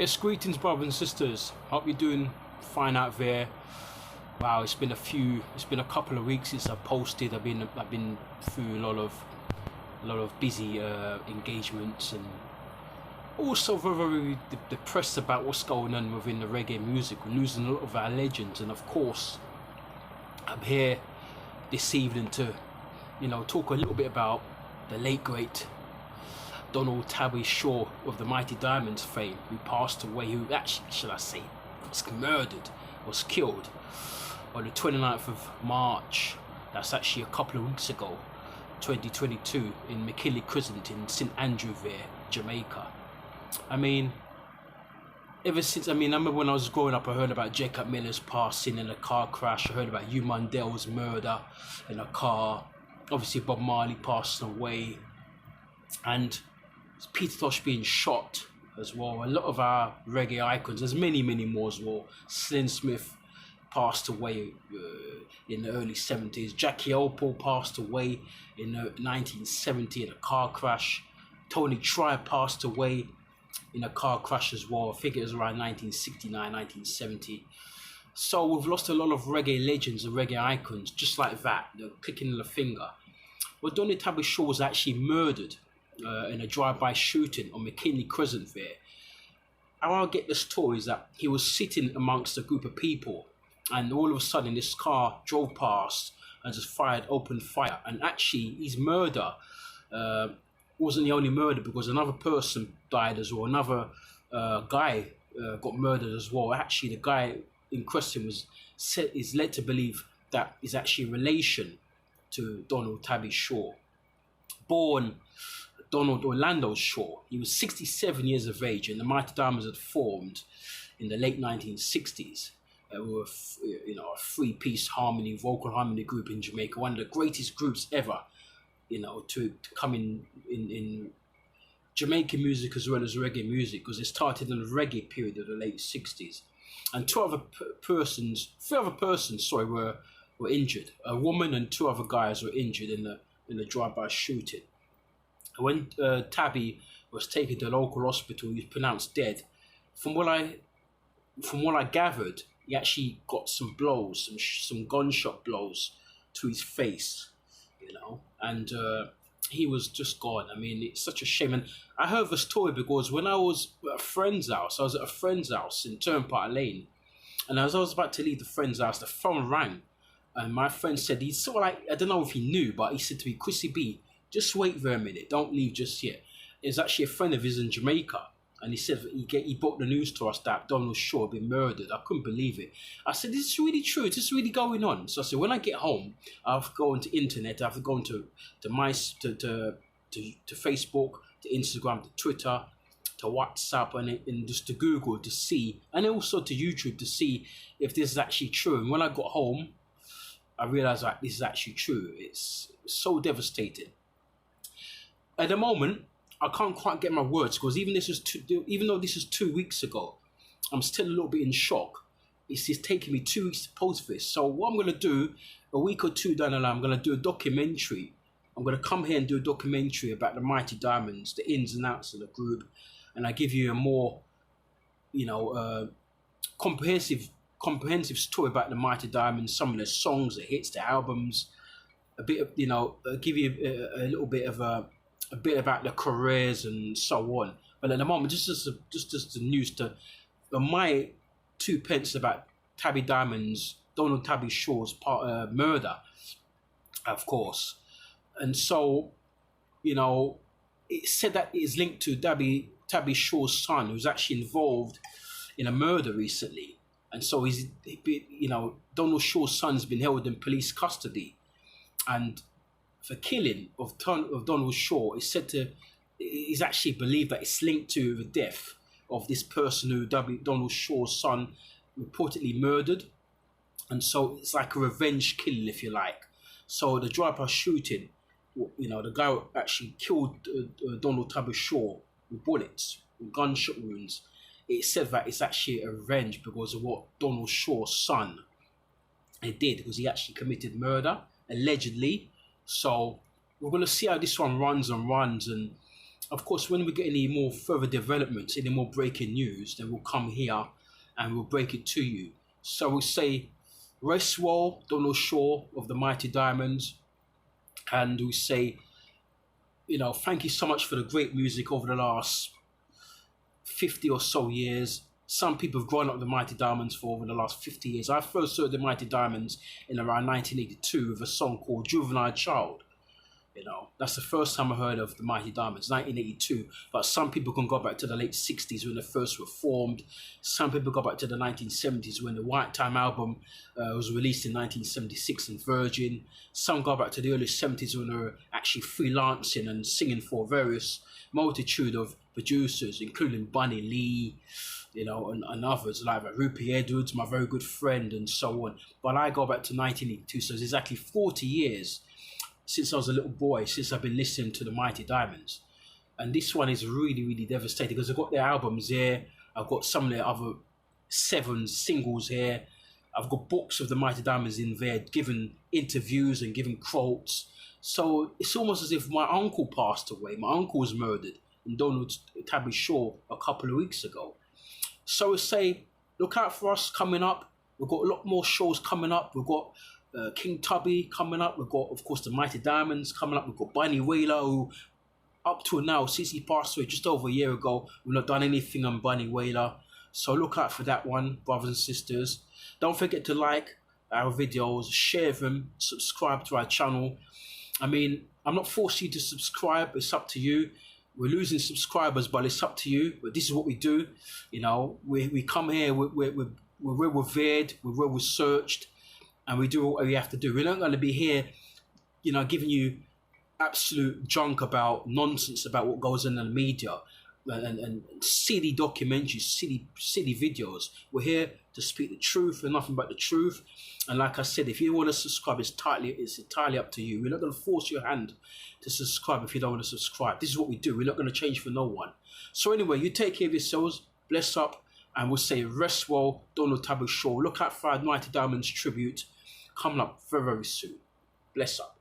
Yes, greetings, brothers and sisters. Hope you're doing fine out there. Wow, it's been a couple of weeks since I posted. I've been through a lot of busy engagements, and also very depressed about what's going on within the reggae music. We're losing a lot of our legends, and of course, I'm here this evening to, talk a little bit about the late great Donald Tabby Shaw of the Mighty Diamonds fame, who passed away, who actually, shall I say, was murdered, was killed on the 29th of March. That's actually a couple of weeks ago, 2022, in McKinley Crescent in St Andrew there, Jamaica. I remember when I was growing up, I heard about Jacob Miller's passing in a car crash. I heard about Hugh Mundel's murder in a car. Obviously, Bob Marley passing away. And Peter Tosh being shot as well. A lot of our reggae icons, there's many more as well. Slim Smith passed away in the early 70s. Jackie Opal passed away in 1970 in a car crash. Tony Tribe passed away in a car crash as well. I think it was around 1969, 1970. So we've lost a lot of reggae legends and reggae icons just like that, clicking of the finger. Well, Donald Tabby Shaw was actually murdered in a drive-by shooting on McKinley Crescent there. How I get the story is that he was sitting amongst a group of people, and all of a sudden this car drove past and just opened fire. And actually his murder wasn't the only murder, because another person died as well. Another guy got murdered as well. Actually, the guy in question is led to believe that is actually a relation to Donald Tabby Shaw. Born Donald Orlando Shaw, he was 67 years of age, and the Mighty Diamonds had formed in the late 1960s. We were a three-piece vocal harmony group in Jamaica, one of the greatest groups ever, to come in Jamaican music as well as reggae music, because it started in the reggae period of the late 60s. And three other persons, were injured. A woman and two other guys were injured in the drive-by shooting. When Tabby was taken to a local hospital, he was pronounced dead. From what I gathered, he actually got some blows, some gunshot blows to his face, and he was just gone. It's such a shame. And I heard the story because when I was at a friend's house, in Turnpike Lane, and as I was about to leave the friend's house, the phone rang, and my friend said, he's sort of like, I don't know if he knew, but he said to me, Chrissy B, just wait for a minute, don't leave just yet. It's actually a friend of his in Jamaica, and he said he brought the news to us that Donald Shaw had been murdered. I couldn't believe it. I said, this is really true, this is really going on. So I said, when I get home, I have to go onto internet, I have to go into to Facebook, to Instagram, to Twitter, to WhatsApp, and just to Google to see, and also to YouTube to see if this is actually true. And when I got home, I realized that this is actually true. It's so devastating. At the moment, I can't quite get my words, because even though this is 2 weeks ago, I'm still a little bit in shock. It's just taking me 2 weeks to post this. So what I'm going to do, a week or two down the line, I'm going to do a documentary. I'm going to come here and do a documentary about the Mighty Diamonds, the ins and outs of the group, and I give you a more, comprehensive story about the Mighty Diamonds, some of the songs, the hits, the albums, a bit of, give you a little bit of a bit about their careers and so on. But at the moment, just as the news to my 2 pence about Donald Tabby Shaw's murder, of course. And so, it said that it is linked to Tabby Shaw's son, who's actually involved in a murder recently. And so Donald Shaw's son's been held in police custody, and the killing of Donald Shaw is actually believed that it's linked to the death of this person who Donald Shaw's son reportedly murdered. And so it's like a revenge killing, if you like. So the drive-by shooting, the guy actually killed Donald Tabby Shaw with bullets, with gunshot wounds. It said that it's actually a revenge because of what Donald Shaw's son did, because he actually committed murder, allegedly. So we're going to see how this one runs, and Of course, when we get any more further developments, any more breaking news, then we'll come here and we'll break it to you. So we'll say, rest well, Donald Shaw of the Mighty Diamonds. And we say, you know, thank you so much for the great music over the last 50 or so years. Some people have grown up with the Mighty Diamonds for over the last 50 years. I first heard the Mighty Diamonds in around 1982 with a song called Juvenile Child. You know, that's the first time I heard of the Mighty Diamonds, 1982. But some people can go back to the late 60s when they first were formed. Some people go back to the 1970s when the White Time album was released in 1976 in Virgin. Some go back to the early 70s when they were actually freelancing and singing for various multitude of producers, including Bunny Lee, you know, and others like Rupert Edwards, my very good friend, and so on. But I go back to 1982, so it's exactly 40 years since I was a little boy, since I've been listening to the Mighty Diamonds. And this one is really, really devastating because I've got their albums here. I've got some of their other 7 singles here. I've got books of the Mighty Diamonds in there, giving interviews and giving quotes. So it's almost as if my uncle passed away. My uncle was murdered in Donald Tabby Shaw a couple of weeks ago. So we say, look out for us coming up. We've got a lot more shows coming up. We've got King Tubby coming up. We've got, of course, the Mighty Diamonds coming up. We've got Bunny Wailer, who up to now, since he passed away just over a year ago, we've not done anything on Bunny Wailer. So look out for that one, brothers and sisters. Don't forget to like our videos, share them, subscribe to our channel. I mean, I'm not forcing you to subscribe. It's up to you. We're losing subscribers, but it's up to you. But this is what we do. You know, we come here, we're well revered, we're well researched, and we do what we have to do. We're not going to be here, you know, giving you absolute junk about nonsense about what goes on in the media and silly documentaries, silly videos. We're here to speak the truth and nothing but the truth. And like I said, if you want to subscribe, it's entirely up to you. We're not going to force your hand to subscribe if you don't want to subscribe. This is what we do. We're not going to change for no one. So anyway, you take care of yourselves. Bless up. And we'll say rest well, Donald Tabby Shaw. Look out for our Mighty Diamonds tribute coming up very, very soon. Bless up.